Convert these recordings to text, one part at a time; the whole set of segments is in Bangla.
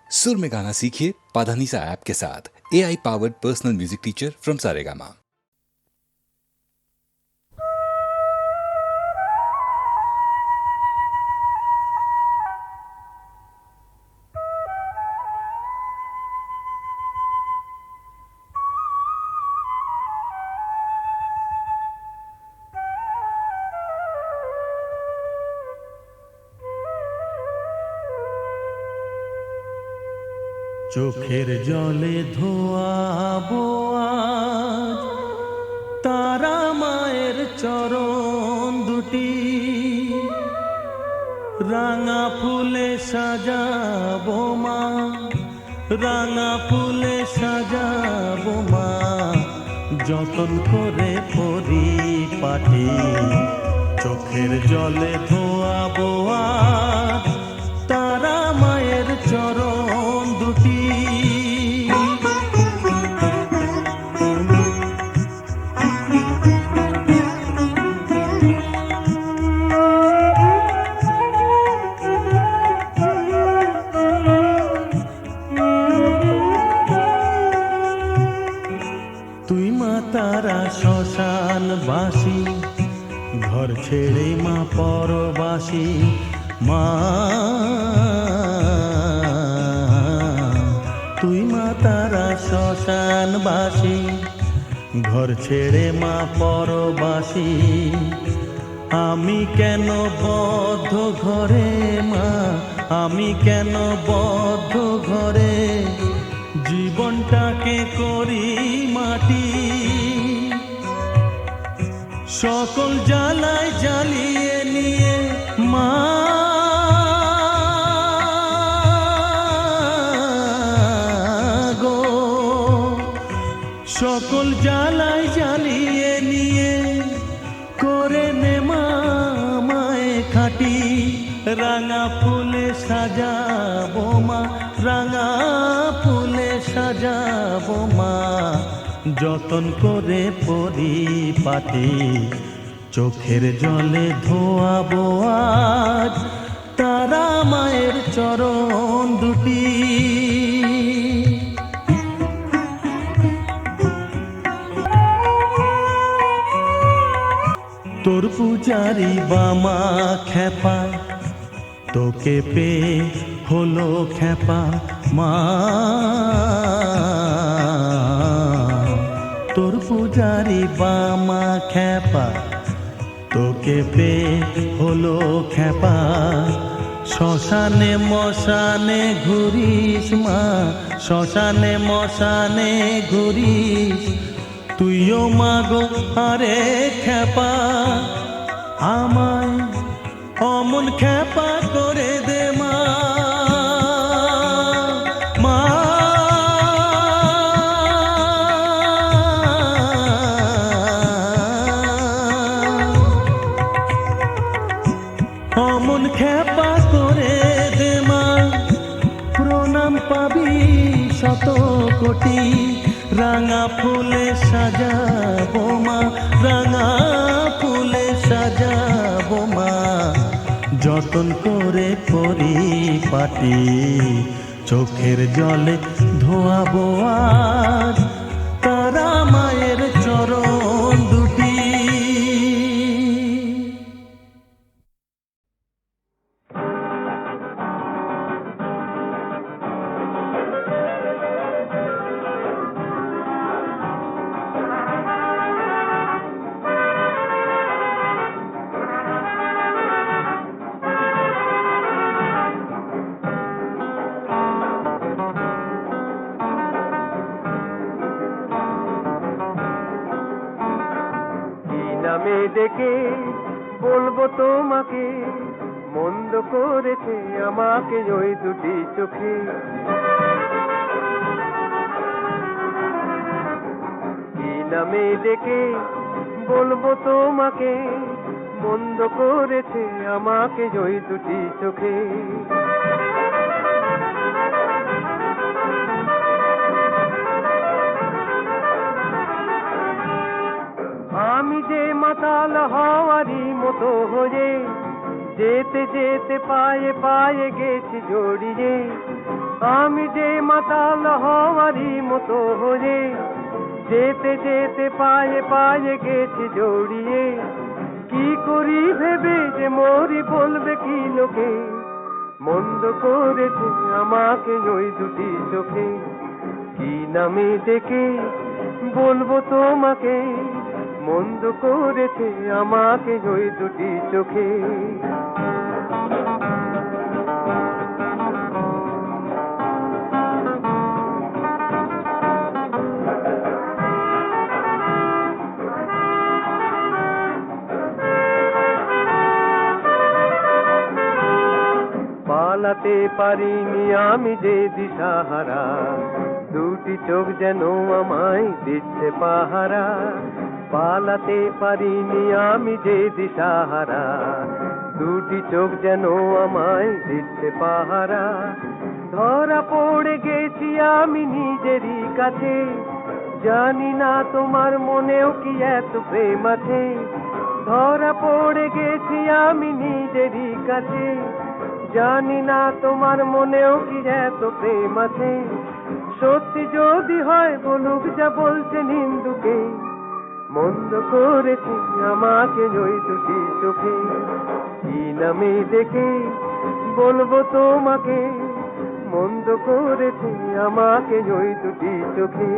सुर में गाना सीखिए पाधानीसा ऐप के साथ। AI powered personal music teacher from Saregama. চোখের জলে ধোয়াবো আজ তারা মায়ের চরণ দুটি, রাঙা ফুলে সাজাবো মা, রাঙা ফুলে সাজাবো মা, যতন করে পরিপাটি। চোখের জলে ধোয়াবো আজ তারা মায়ের চরণ দুটি। তুই মা তারা শ্মশান বাসী, ঘর ছেড়ে মা পরবাসী। মা তুই মা তারা শ্মশান বাসী, ঘর ছেড়ে মা পরবাসী। আমি কেন বদ্ধ ঘরে মা, আমি কেন বদ্ধ ঘরে, জীবনটাকে করি মাটি। সকল জ্বালায় জ্বালিয়ে নিয়ে মা গো, সকল জ্বালায় জ্বালিয়ে নিয়ে করে নে মা মায়ে খাটি। রাঙা ফুলে সাজাবো মা, রাঙা ফুলে সাজাবো মা, যতন করে পরিপাটি। চোখের জলে ধোয়াবো আজ তারা মায়ের চরণ দুটি। তোর পূজারি বামা খেপা, তোকে পেয়ে হলো খেপা মা। তোর পূজারি বামা খেপা, তোকে পেয়ে হলো খেপা। শ্মশানে মশানে ঘুরিস মা, শ্মশানে মশানে ঘুরিস। তুইও মাগো আরে খেপা, আমায় অমন খেপা করে দে মা। মা অমন খেপা করে দে মা, প্রণাম পাবি শত কোটি। রাঙা ফুলে সাজাবো মা, রাঙা ফুলে সাজাবো মা, যতন করে পরিপাটি। চোখের জলে ধোয়াবো আজ তারা মায়ের চরণ দুটি। নামে ডেকে বলবো তোমাকে, মন্দ করেছে আমাকে ওই দুটি চোখে। কি নামে ডেকে বলবো তোমাকে, মন্দ করেছে আমাকে ওই দুটি চোখে। আমি যে মাতাল হওয়ারই মতো হয়ে যেতে যেতে পায়ে পায়ে গেছি জড়িয়ে। আমি যে মাতাল হওয়ারই মতো হয়ে যেতে যেতে পায়ে পায়ে গেছি জড়িয়ে, কি করি ভেবে যে মরি বলবে কি লোকে, মন্দ করেছে আমাকে ওই দুটি চোখে, কি নামে ডেকে বলবো তোমাকে, মন্দ করেছে আমাকে ওই দুটি চোখে। পালাতে পারিনি আমি যে দিশাহারা, দুটি চোখ যেন আমায় দিচ্ছে পাহারা। পালাতে পারিনি আমি যে দিশাহারা, দুটি চোখ যেন আমায় দিচ্ছে পাহারা। ধরা পড়ে গেছি আমি নিজেরই কাছে, জানি না তোমার মনেও কি এত প্রেম আছে। ধরা পড়ে গেছি আমি নিজেরই কাছে, জানি না তোমার মনেও কি এত প্রেম আছে। সত্যি যদি হয় বলুক যা বলছে নিন্দুকে, মন্দ করেছি আমাকে ওই দুটি চোখে, কি নামে ডেকে বলবো তোমাকে, মন্দ করেছি আমাকে ওই দুটি চোখে,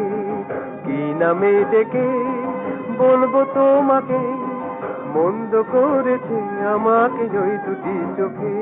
কি নামে ডেকে বলবো তোমাকে, মন্দ করেছে আমাকে ওই দুটি চোখে।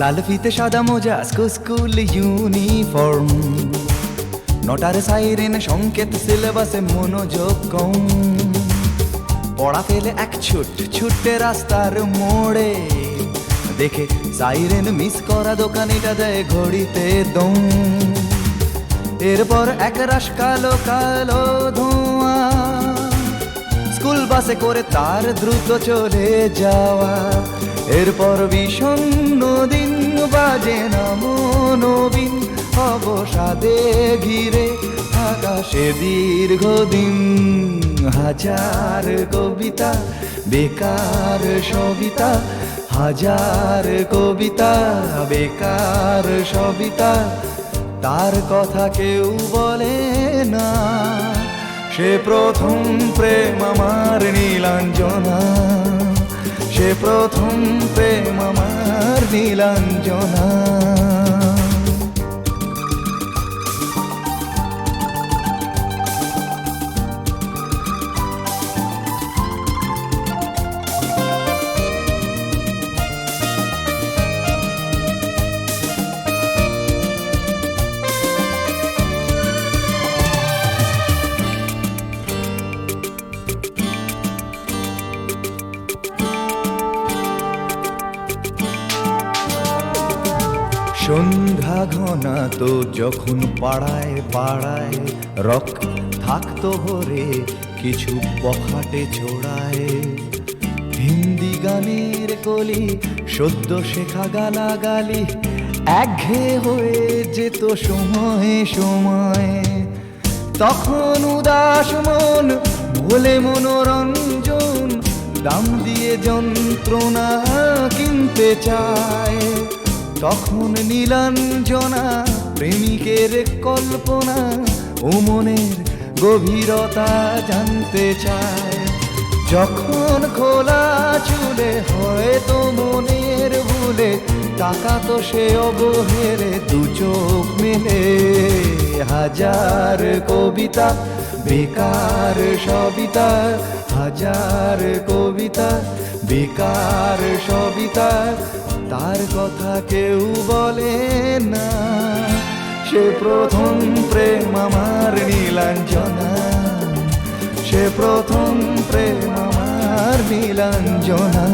লাল ফিতে সাদা মোজা স্কুল ইউনিফর্ম, নটার সাইরেন সংকেত সিলেবাসে মনোযোগ কম। পড়া ফেলে এক ছুটে রাস্তার মোড়ে, দেখে সাইরেন মিস করা দোকানিটা দেয় ঘড়িতে দম। এরপর এক রাশ কালো কালো ধোঁয়া, স্কুল বাসে করে তার দ্রুত চলে যাওয়া। এরপর বিষণ্ণ দিন বাজে না মনোবিন, অবসাদে ঘিরে আকাশে দীর্ঘদিন। হাজার কবিতা বেকার সবিতা, হাজার কবিতা বেকার সবিতা, তার কথা কেউ বলে না। সে প্রথম প্রেম আমার নীলাঞ্জনা, সে প্রথম প্রেম আমার নীলাঞ্জনা। সন্ধ্যা ঘনা তো যখন পাড়ায় পাড়ায় রক থাকতো ভরে কিছু বখাটে ছোড়ায়। হিন্দি গানের কলি সদ্য শেখা গালাগালি একঘেয়ে হয়ে যেত সময়ে সময়ে। তখন উদাস মন ভোলে মনোরঞ্জন, দাম দিয়ে যন্ত্রণা কিনতে চায়। তখন নীলাঞ্জনা প্রেমিকের কল্পনা ও মনের গভীরতা জানতে চায়। যখন খোলা চুলে হয়তো মনের তাকাতো সে অবহেরে দু চোখ মেলে। হাজার কবিতা বেকার সবিতা, হাজার কবিতা বেকার সবিতা, তার কথা কেউ বলে না। সে প্রথম প্রেম আমার নীলাঞ্জনা, সে প্রথম প্রেম আমার নীলাঞ্জনা।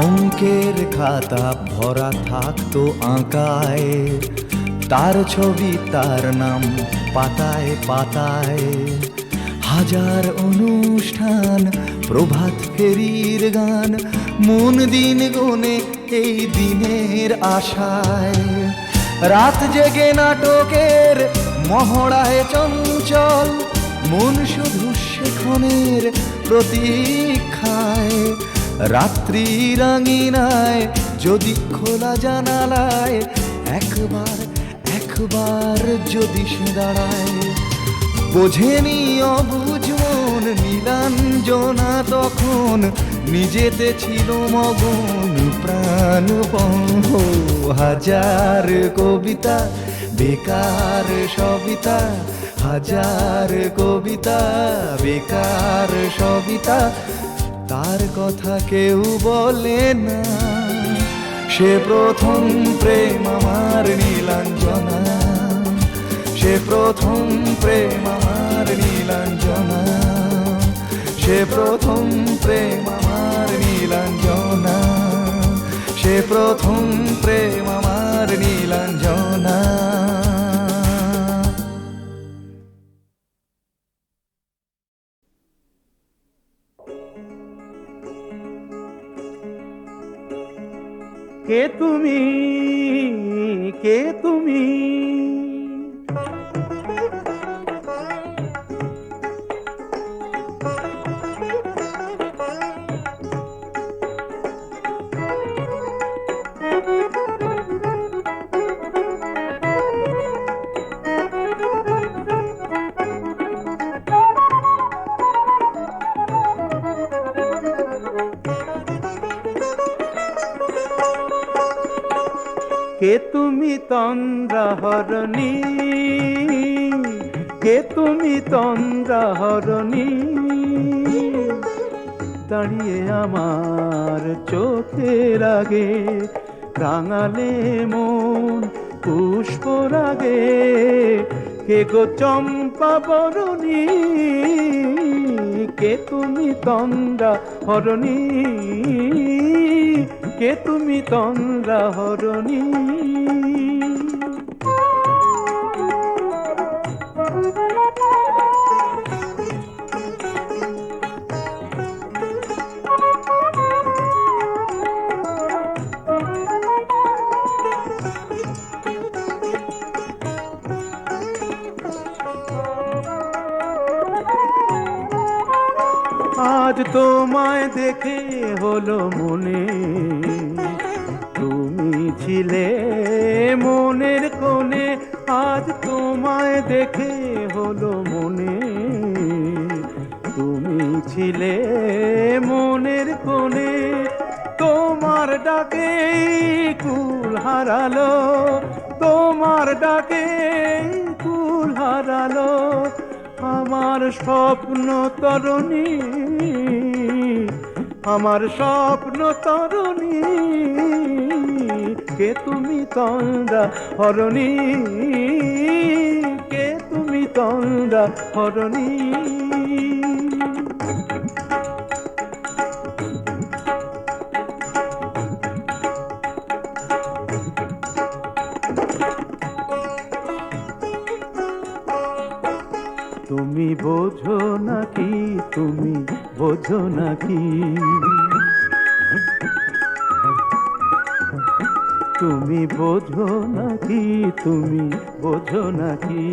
অঙ্কের খাতা ভরা থাকতো আঁকায়, তার ছবি তার নাম পাতায় পাতায়। হাজার অনুষ্ঠান প্রভাত ফেরির গান, মন দিন গুনে এই দিনের আশায়। রাত জেগে নাটকের মহড়ায় চঞ্চল, মন শুধু সেক্ষণের প্রতীক্ষায়। রাত্রি রাঙিনায় যদি খোলা জানালায় একবার একবার যদি সে দাঁড়ায়, বোঝেনি অবুঝ মন নীলাঞ্জনা তখন, নিজেতে ছিল মগন প্রাণপণ। হাজার কবিতা বেকার সবিতা, হাজার কবিতা বেকার সবিতা, তার কথা কেউ বলে না। সে প্রথম প্রেম আমার নীলাঞ্জনা, সে প্রথম প্রেম আমার নীলাঞ্জনা, সে প্রথম প্রেম আমার নীলাঞ্জনা, সে প্রথম প্রেম আমার নীলাঞ্জনা। কে তুমি, কে তুমি, কে তুমি তন্দ্রাহরণী, কে তুমি তন্দ্রাহরণী, দাঁড়িয়ে আমার চোখের আগে রাঙালে মন পুষ্পরাগে। কে গো চম্পা বরণী, কে তুমি তন্দ্রাহরণী, কে তুমি তন্দ্রাহরণী। আজ তোমায় দেখে হলো মনে, তুমি ছিলে মনের কোণে। আজ তোমায় দেখে হলো মনে, তুমি ছিলে মনের কোণে। তোমার ডাকে কুল হারালো, তোমার ডাকে কুল হারালো আমার স্বপ্ন তরুণী, আমার স্বপ্ন তরুণী। কে তুমি তন্দ্রাহরণী, কে তুমি তন্দ্রাহরণী। তুমি বোঝো নাকি, তুমি বোঝো নাকি, তুমি বোঝো নাকি, তুমি বোঝো নাকি,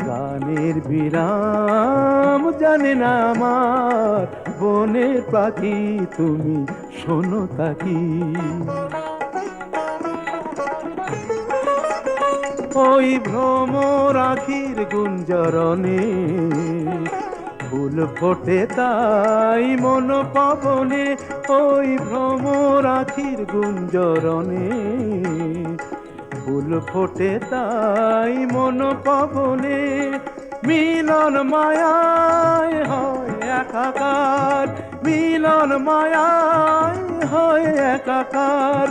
গানের বিরাম জানে না আমার বনের পাখি, তুমি শোনো তাকি। ওই ভ্রমর আখির গুঞ্জরণে ফুল ফোটে তাই মন পবনে, ওই ভ্রমর আখির গুঞ্জরণে ফুল ফোটে তাই মন পবনে, মিলন মায়ায় হয় একাকার, মিলন মায়ায় হয় একাকার,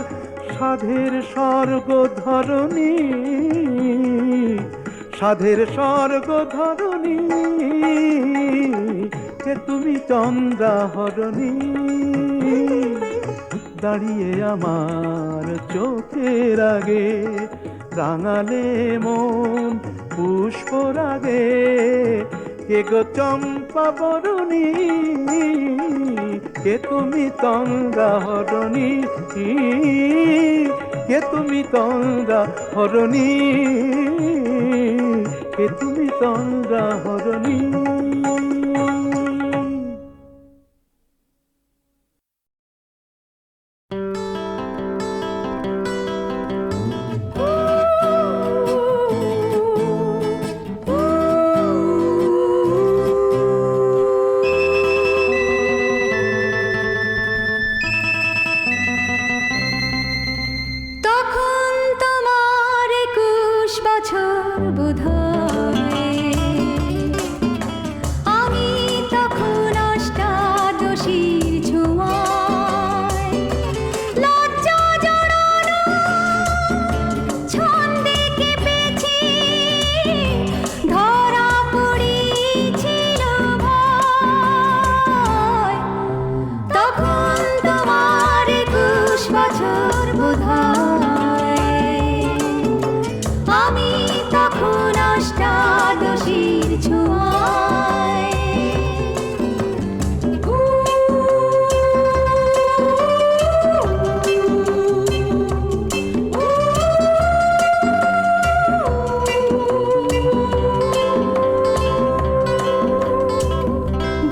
সাধের স্বর্গ ধরণী, সাধের স্বর্গ ধরণী, কে তুমি চন্দ্রাহরণী, দাঁড়িয়ে আমার চোখের আগে রাঙালে মন পুষ্পরাগে, কে গো চম্পা বরণী, কে তুমি তন্দ্রাহরণী, কে তুমি তন্দ্রাহরণী, কে তুমি তন্দ্রাহরণী। তখন তোমার 21 বছর বোধহয়, আমি তখন অষ্টাদশীর ছোঁয়ায়, লজ্জা জড়ানো ছন্দে কেঁপেছি, ধরা পড়েছিল ভয়। তখন তোমার 21 বছর বোধহয়, আমি তখন অষ্টাদশীর ছোঁয়ায়।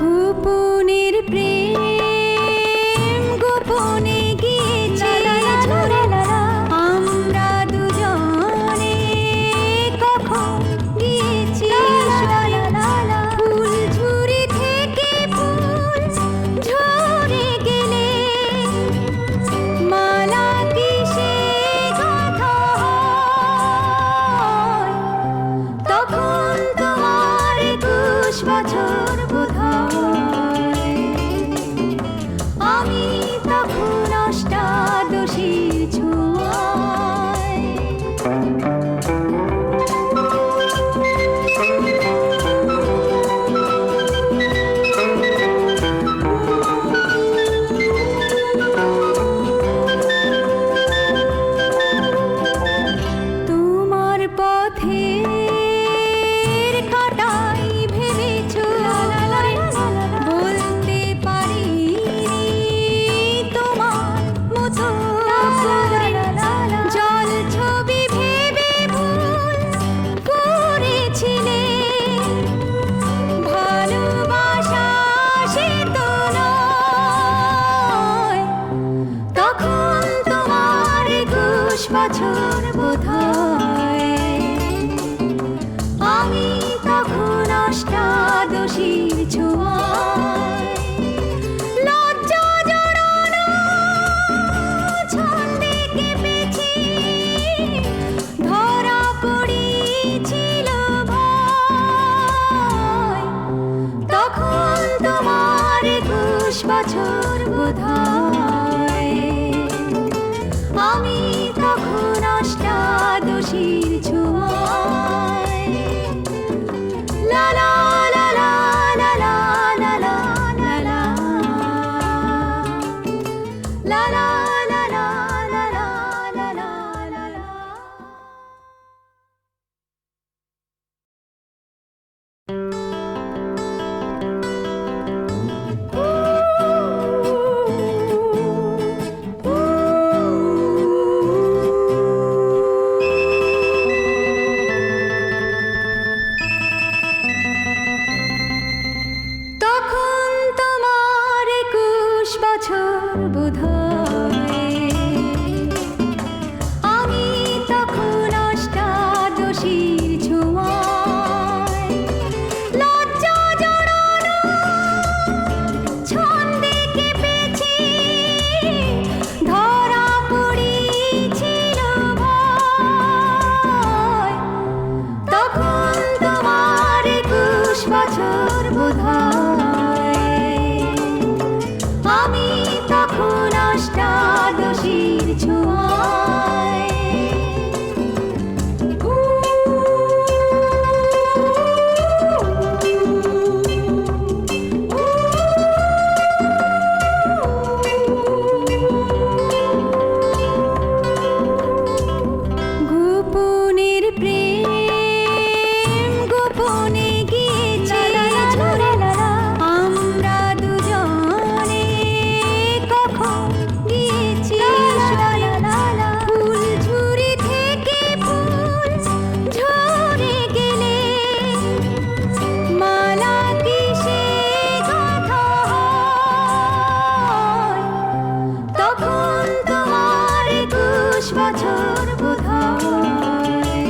গোপনের প্রেম গোপনে গিয়েছে, আমরা দুজনে কখন গিয়েছি, ফুল ঝুরি থেকে ফুল ঝরে গেলে মালা কিসে গাঁথা হয়। তখন তোমার 21 বছর বোধহয়, আমি তখন অষ্টাদশীর ছোঁয়ায়। তোমার পথের কাঁটাই ভেবেছো বলতে পারিনি তোমার মতো জল ছবি ভেবে ভুল করেছিলে, ভালোবাসা সে তো নয়। তখন তোমার 21 বছর বোধহয়, আমি তখন অষ্টাদশীর ছোঁয়ায়, লজ্জা জড়ানো ছন্দে কেঁপেছি, ধরা পড়েছিল ভয়। তখন তোমার 21 বছর বোধহয়, আমি তখন অষ্টাদশীর ছোঁয়ায়। লা লা লা লা লা লা লা লা লা লা। লা লা লা লা লা লা লা লা লা লা। বছর বোধহয়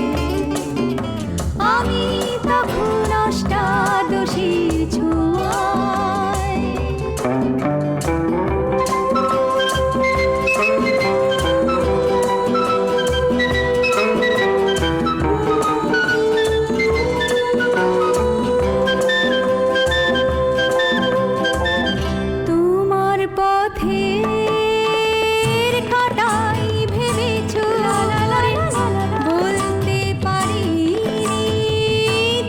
আমি তখন অষ্টাদশীর ছোঁয়ায়। তোমার পথের কাঁটাই ভেবেছো বলতে পারি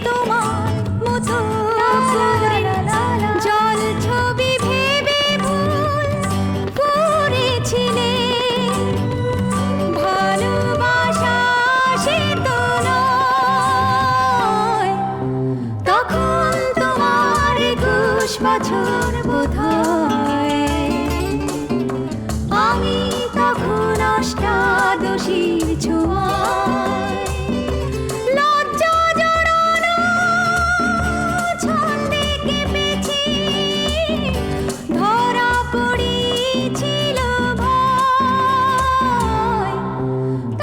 তোমার মতো জল ছবি ভেবে ভুল করেছিলে ভালোবাসা সে তো নয়। তখন তোমার 21 বছর বোধহয় আমি তখন অষ্টাদশীর ছোঁয়ায়। লজ্জা জড়ানো ছন্দে কেঁপেছি ধরা পড়েছিল ভয়।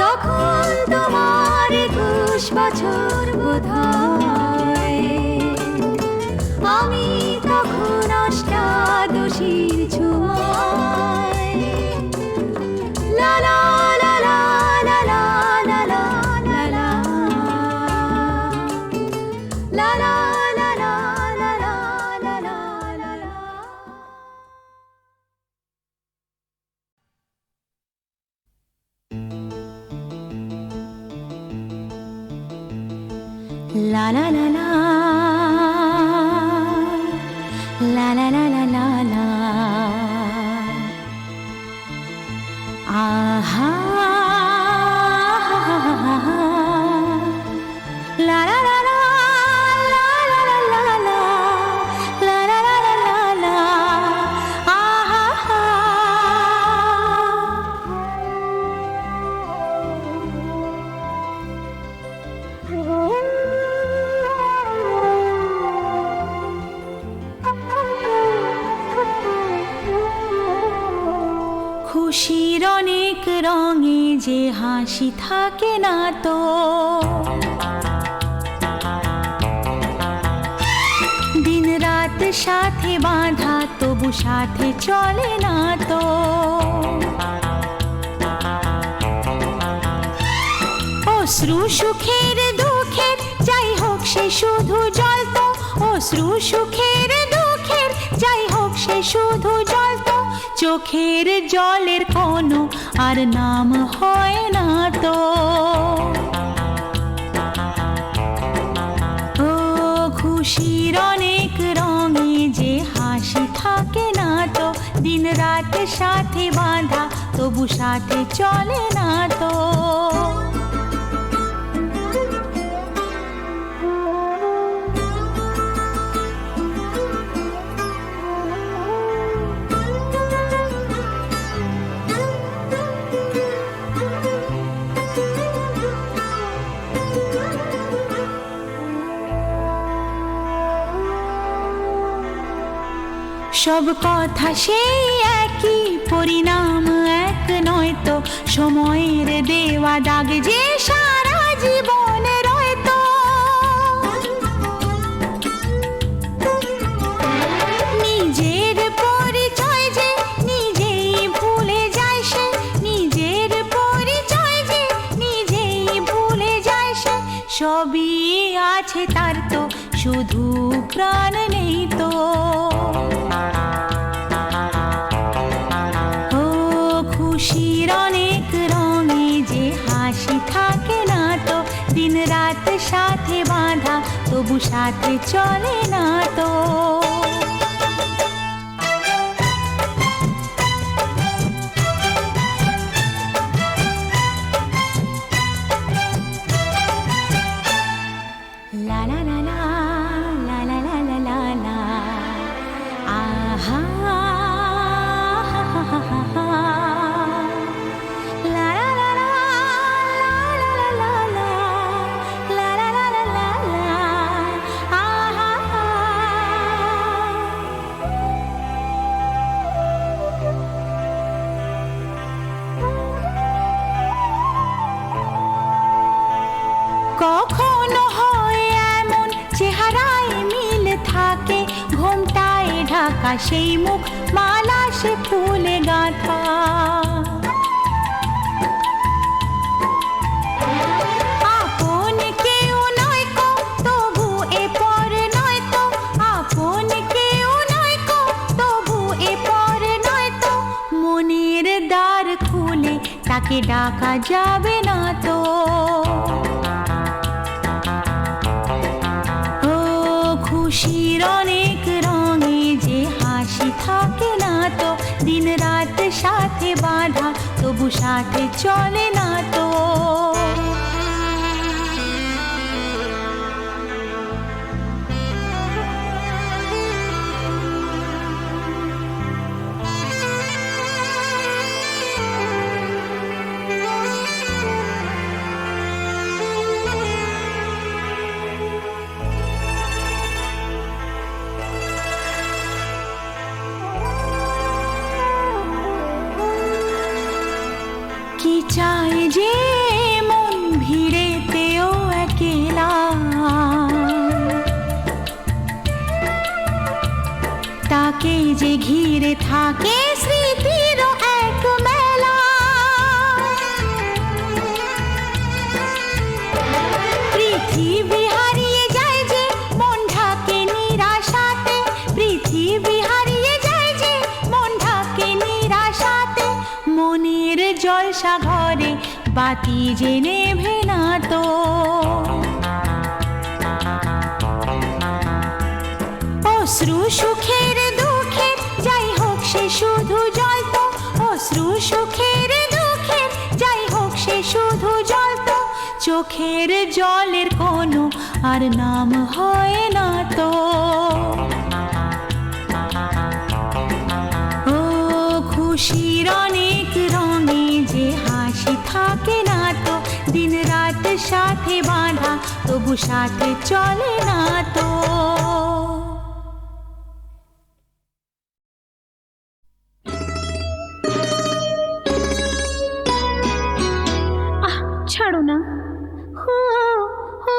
তখন তোমার 21 বছর বোধহয় আমি তখন অষ্টাদশীর ছোঁয়ায়। লা লা লা লা লা লা লা লা লা লা। লা লা লা লা লা লা লা লা লা লা। La la la la la la la la la la. Aha. La la la la la la la la la la la la la la. Aha. খুশির অনেক রঙে যে হাসি থাকে না তো দিন রাত সাথে বাঁধা তবু সাথে চলে না তো অশ্রু সুখের দুঃখের যাই হোক সে শুধু জ্বলতো অশ্রু সুখের দুঃখের যাই হোক সে শুধু জ্বলতো চোখের জলের কোনো আর নাম হয় না তো ও খুশির অনেক রঙে যে হাসি থাকে না তো দিন রাত সাথে বাঁধা তবু সাথে চলে না তো সব কথা সেই একই পরিণাম এক নয় তো সময়ের দেওয়া দাগ যে সারা জীবনে রয়তো নিজের পরিচয় যে নিজেই ভুলে যায় সে নিজের পরিচয় যে নিজেই ভুলে যায় সে সবই আছে তার তো শুধু প্রাণ নেই তো খুশির অনেক রঙে যে হাসি থাকে না তো দিন রাত সাথে বাঁধা তবু সাথে চলে না তো লা লা লা লা লা লা লা লা লা লা আহা ডাকা সেই মুখ মালা সে ফুলে গাঁথা। আপন কেউ নয় কো তবু এ পর নয় তো, আপন কেউ নয় কো তবু এ পর নয় তো, মনের দ্বার খুলে তাকে ডাকা যাবে না তো। খুশির অনেক রঙে যে হাসি থাকে না তো, দিন রাত সাথে বাঁধা তবু সাথে চলে না তো। কি চায় যে মন ভিড়েতেও একেলা, তাকে যে ঘিরে থাকে স্মৃতির এক মেলা। পৃথিবী হারিয়ে যায় যে মন ঢাকে নিরাশাতে, পৃথিবী হারিয়ে যায় যে মন ঢাকে নিরাশাতে, মনের জলসা ঘরে বাতি যে নেভে না তো। অশ্রু সুখের দুঃখের যাই হোক সে শুধু জল তো, অশ্রু সুখের দুঃখের যাই হোক সে শুধু জল তো, চোখের জলের কোনো আর নাম হয় না তো। ও খুশির অনেক রঙে যে হাসি থাকে না তো, দিন রাত সাথে বাঁধা তবু সাথে চলে না তো। ছাড়ো না হো হো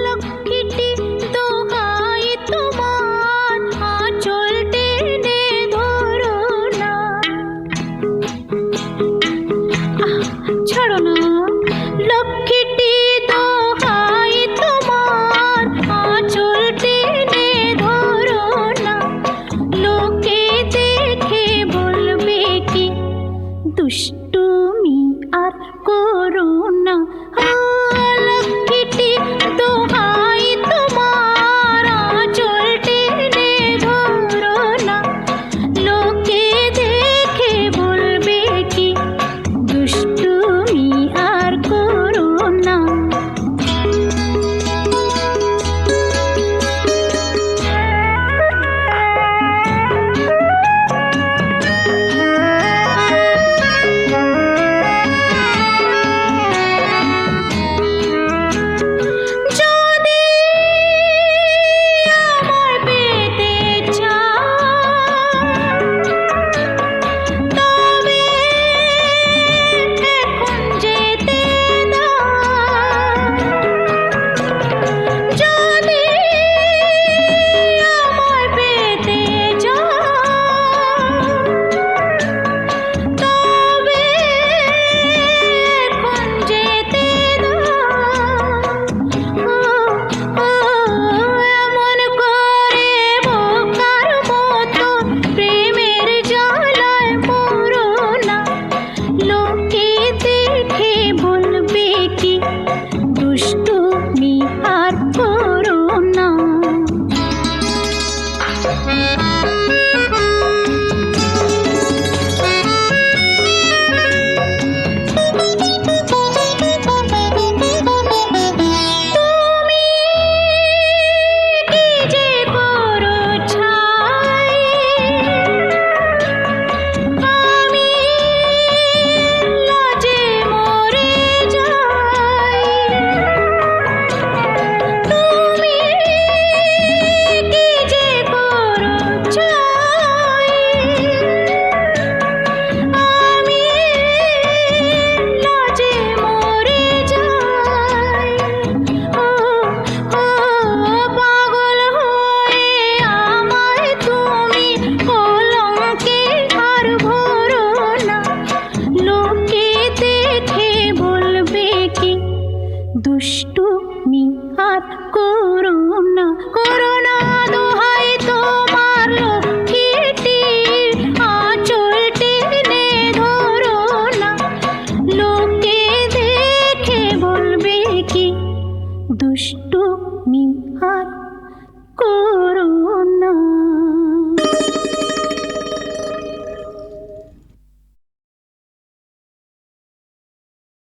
লক্ষ্মীটি দোহাই তোমার, আঁচল টেনে ধরো না। ছাড়ো না লক্ষ্মীটি দোহাই তোমার, আঁচল টেনে ধরো না। লোকে দেখে বলবে কি দুষ্টুমি আর করো না। দুষ্টুমি আর করুণা করুণা দোহাই তোমার লক্ষ্মীটির আঁচল টেনে ধরো না লোকে দেখে বলবে কি দুষ্টুমি আর করুণা